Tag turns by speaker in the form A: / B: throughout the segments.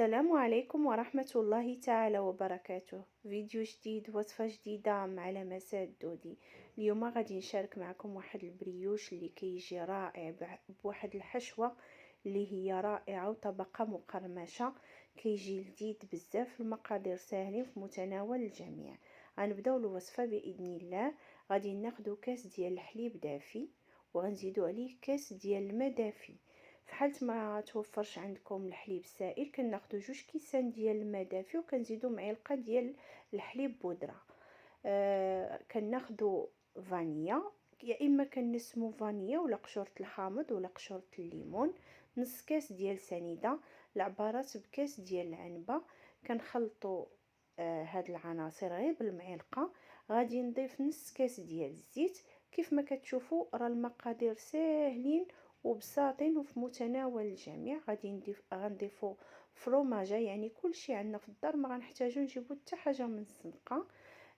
A: السلام عليكم ورحمة الله تعالى وبركاته. فيديو جديد، وصفة جديدة مع لمسات دودي. اليوم غادي نشارك معكم واحد البريوش اللي كيجي رائع بواحد الحشوة اللي هي رائعة وطبقة مقرمشة. كيجي لذيذ بزاف، المقادير ساهلين في متناول الجميع. غنبداو الوصفة بإذن الله. غادي ناخدو كاس ديال الحليب دافي، وغنزيدو عليه كاس ديال الماء دافي. في حالة ما توفرش عندكم الحليب السائل كناخدو 2 كيسان ديال الماء دافي وكنزيدو معلقه ديال الحليب بودره. كناخدو فانيا، يا اما كنسمو فانيا ولا قشوره الحامض ولا قشوره الليمون. نص كاس ديال سنيده، العبارات بكاس ديال العنبه. كنخلطو هاد العناصر غير بالمعلقه. غادي نضيف نص كاس ديال الزيت. كيف ما كتشوفوا راه المقادير ساهلين وبساطين وفي متناول الجميع. غنضيفو فروماجه، يعني كلشي عندنا في الدار، ما غنحتاجو نجيبو حتى حاجه من الزنقه.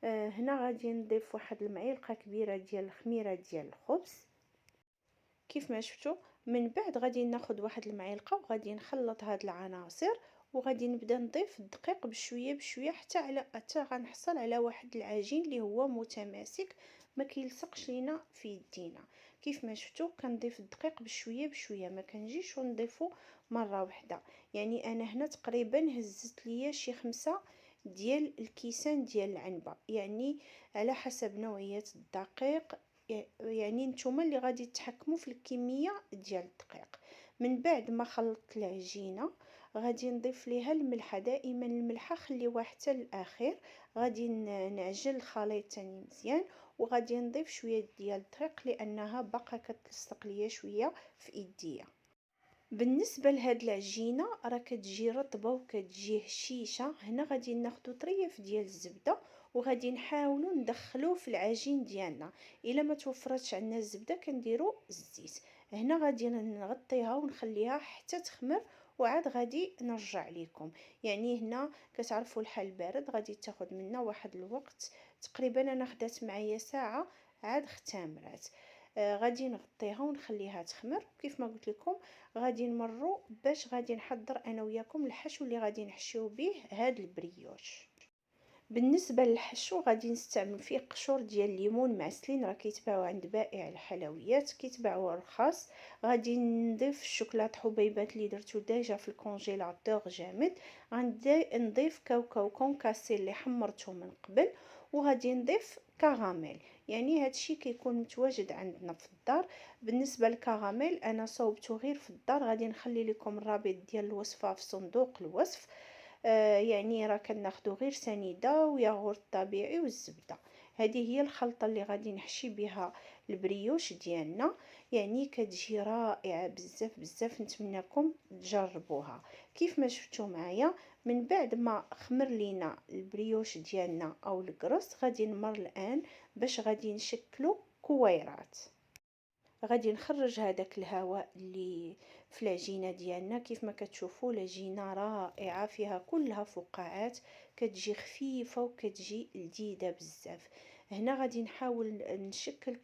A: هنا غادي نضيف واحد المعلقه كبيره ديال الخميره ديال الخبز كيف ما شفتوا. من بعد غادي ناخذ واحد المعلقه وغادي نخلط هاد العناصر، وغادي نبدا نضيف الدقيق بشويه بشويه حتى غنحصل على واحد العجين اللي هو متماسك، ما كيلصقش لينا في يدينا. كيف ما شفتوا كنضيف الدقيق بشويه بشويه، ما كنجيش ونضيفه مره واحده. يعني انا هنا تقريبا هزت ليا شي 5 ديال الكيسان ديال العنبه، يعني على حسب نوعيه الدقيق. يعني نتوما اللي غادي تتحكموا في الكميه ديال الدقيق. من بعد ما خلطت العجينه غادي نضيف ليها الملحه. دائما الملحه خليوها حتى الاخير. غادي نعجن الخليط تاني مزيان، وغادي نضيف شويه ديال الدقيق لانها باقا كتلصق ليا شويه في ايديا. بالنسبه لهاد العجينه راه كتجي رطبه وكتجي هشيشه. هنا غادي ناخدو طريف ديال الزبده وغادي نحاولوا ندخلوه في العجين ديالنا. الا ما توفرتش عندنا الزبده كنديروا الزيت. هنا غادي نغطيها ونخليها حتى تخمر، وعاد غادي نرجع لكم. يعني هنا كتعرفوا الحال بارد غادي تاخذ منا واحد الوقت، تقريبا انا خدات معايا ساعه عاد اختمرات. غادي نغطيها ونخليها تخمر. كيف ما قلت لكم غادي نمروا باش غادي نحضر انا وياكم الحشو اللي غادي نحشيو به هاد البريوش. بالنسبه للحشو غادي نستعمل فيه قشور ديال الليمون معسلين، راه كيتباعوا عند بائع الحلويات، كيتباعوا رخاص. غادي نضيف الشوكولاط حبيبات اللي درتو ديجا في الكونجيلاتور جامد. غندي نضيف كاوكاو كونكاسي اللي حمرته من قبل، وغادي نضيف كراميل. يعني هادشي كيكون متواجد عندنا في الدار. بالنسبه للكراميل انا صوبته غير في الدار، غادي نخلي لكم الرابط ديال الوصفه في صندوق الوصف. يعني راه كناخدو غير سنيده وياغورت طبيعي والزبده. هذه هي الخلطه اللي غادي نحشي بها البريوش ديالنا. يعني كتجي رائعه بزاف بزاف، نتمنىكم تجربوها. كيف ما شفتوا معايا من بعد ما خمر لينا البريوش ديالنا او الكرس غادي نمر الان باش غادي نشكلو كويرات. غادي نخرج هذاك الهواء اللي في العجينه ديالنا. كيف ما كتشوفوا العجينه رائعه، فيها كلها فقاعات، كتجي خفيفه وكتجي لذيذه بزاف. هنا غادي نحاول نشكل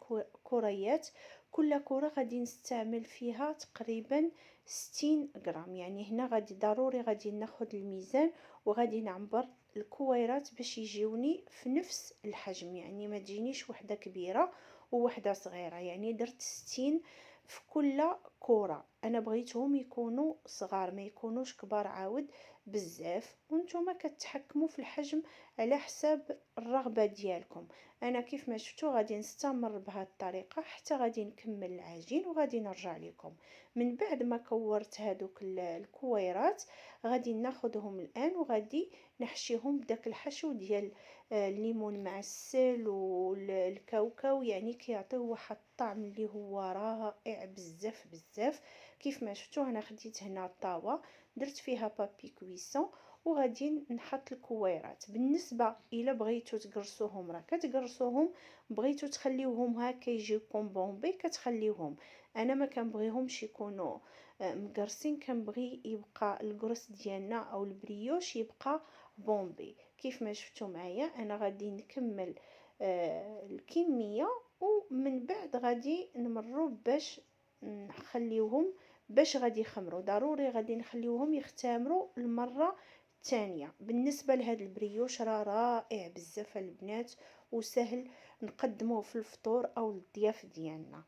A: كريات. كل كره غادي نستعمل فيها تقريبا 60 غرام. يعني هنا غادي ضروري غادي ناخذ الميزان وغادي نعبر الكويرات باش يجيوني في نفس الحجم، يعني ما تجينيش وحده كبيره وواحده صغيره. يعني درت 60 في كل كره. انا بغيتهم يكونوا صغار ما يكونوش كبار عاود بزاف، وانتم كتحكموا في الحجم على حساب الرغبه ديالكم. انا كيف ما شفتوا غادي نستمر بهذه الطريقه حتى غادي نكمل العجين وغادي نرجع لكم. من بعد ما كورت هذوك الكويرات غادي ناخذهم الان وغادي نحشيهم بداك الحشو ديال الليمون معسل والكاوكاو. يعني كيعطيو واحد الطعم اللي هو رائع بزاف بزاف. كيف ما شفتوا انا خديت هنا الطاوه درت فيها بابي كويسون وغادي نحط الكويرات. بالنسبه الى بغيتو تقرصوهم راه كتقرصوهم، بغيتو تخليوهم هكا يجيكم بومبي كتخليوهم. انا ما كنبغيهمش يكونوا مقرصين، كنبغي يبقى القرص ديالنا او البريوش يبقى بومبي. كيف ما شفتوا معايا انا غادي نكمل الكميه، ومن بعد غادي نمروا باش نخليوهم باش غادي يخمروا ضروري غادي نخليوهم يختمروا المره الثانيه. بالنسبه لهذا البريوش راه رائع بزاف البنات، وسهل نقدموه في الفطور او للضياف ديالنا.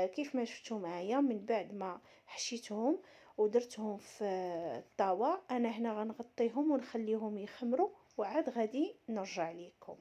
A: كيف ما شفتوا معايا، من بعد ما حشيتهم ودرتهم في الطاوه، انا هنا غنغطيهم ونخليهم يخمروا وعاد غادي نرجع لكم.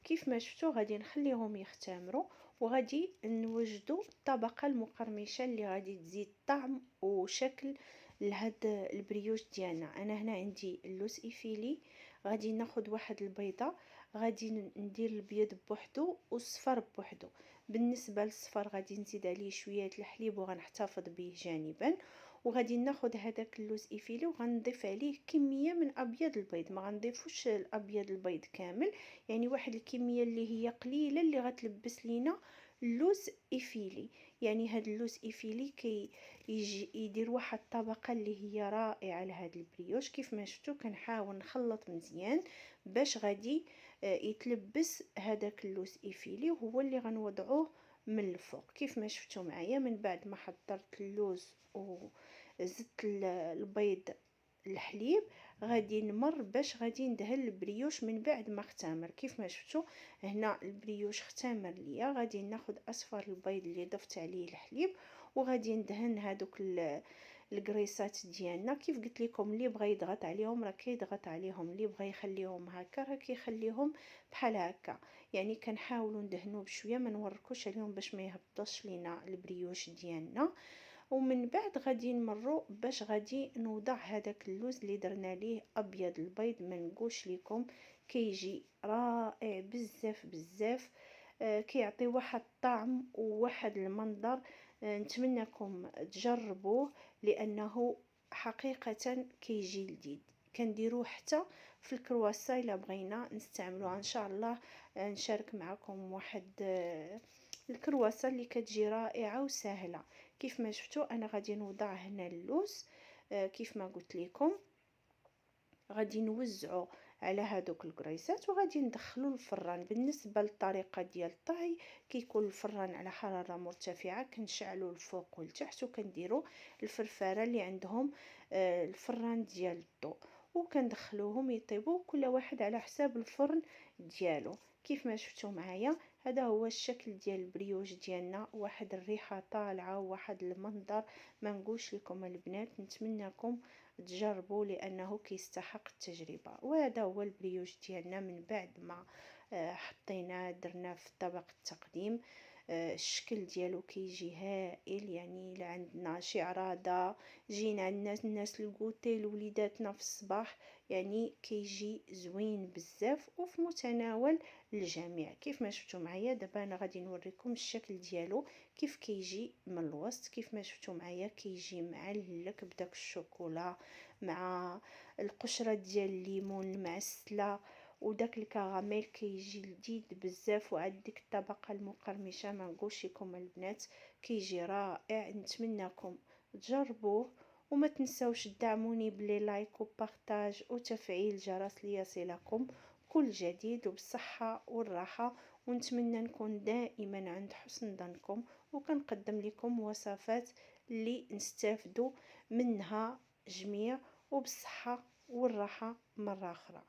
A: كيف ما شفتوا غادي نخليهم يختمروا، وغادي نوجدوا الطبقه المقرمشه اللي غادي تزيد طعم وشكل لهاد البريوش ديالنا. انا هنا عندي اللوز ايفيلي، غادي ناخذ واحد البيضه، غادي ندير البيض بوحدو والصفر بوحدو. بالنسبه للصفر غادي نزيد عليه شويه الحليب وغنحتفظ به جانبا، وغادي ناخذ هذاك اللوز ايفيلي وغنضيف عليه كميه من ابيض البيض، ما غنضيفوش الابيض البيض كامل، يعني واحد الكميه اللي هي قليله اللي غتلبس لينا اللوز ايفيلي. يعني هاد اللوز ايفيلي كي يجي يدير واحد الطبقه اللي هي رائعه لهاد البريوش. كيف ما شفتوا كنحاول نخلط مزيان باش غادي يتلبس هذاك اللوز ايفيلي، وهو اللي غنوضعوه من الفوق. كيف ما شفتوا معايا، من بعد ما حضرت اللوز وزدت البيض الحليب، غادي نمر باش غادي ندهن البريوش من بعد ما اختمر. كيف ما شفتوا هنا البريوش اختمر ليا، غادي ناخذ اصفر البيض اللي ضفت عليه الحليب وغادي ندهن هذوك الكريسات ديالنا. كيف قلت لكم، اللي بغى يضغط عليهم راه كيضغط عليهم، اللي بغى يخليهم هكا راه كيخليهم بحال هكا. يعني كنحاولوا ندهنوا بشويه، ما نوركوش عليهم باش ما يهبطش لينا البريوش ديالنا. ومن بعد غادي نمروا باش غادي نوضع هذاك اللوز اللي درنا ليه ابيض البيض. ما نقولش لكم كيجي رائع بزاف بزاف، كيعطي واحد الطعم وواحد المنظر. نتمنىكم تجربوه لانه حقيقه كيجي لذيذ. كنديروه حتى في الكرواسا الا بغينا نستعملوها ان شاء الله. نشارك معكم واحد الكرواسه اللي كتجي رائعه وسهله. كيف ما شفتوا انا غادي نوضع هنا اللوز، كيف ما قلت لكم غادي نوزعه على هذوك الكريسات وغادي ندخلو الفران. بالنسبه للطريقه ديال الطهي كيكون الفران على حراره مرتفعه، كنشعلو الفوق والتحت وكنديروا الفرفاره اللي عندهم الفران ديال الضوء، وكندخلوهم يطيبوا كل واحد على حساب الفرن ديالو. كيف ما شفتوا معايا هذا هو الشكل ديال البريوش ديالنا، واحد الريحه طالعه وواحد المنظر ما نقولش لكم البنات. نتمنىكم تجربوا لانه كيستحق التجربه. وهذا هو البريوش ديالنا من بعد ما حطيناه درناه في طبق التقديم. الشكل ديالو كيجي هائل، يعني الا عندنا شي عراضه جينا عندنا الناس الكوتي لوليداتنا في الصباح، يعني كيجي زوين بزاف وفي متناول الجميع. كيف ما شفتوا معايا دابا انا غادي نوريكم الشكل ديالو كيف كيجي من الوسط. كيف ما شفتوا معايا كيجي معلك بداك الشوكولا مع القشره ديال الليمون المعسله وداك الكراميل، كيجي لذيذ بزاف. وعاد ديك الطبقه المقرمشه ما نقولش لكم البنات كيجي رائع. نتمنىكم تجربوه وما تنساوش تدعموني بلي لايك وبارطاج وتفعيل الجرس ليصلكم كل جديد وبالصحه والراحه. ونتمنى نكون دائما عند حسن ظنكم وكنقدم لكم وصفات اللي نستافدوا منها جميع وبالصحه والراحه مره اخرى.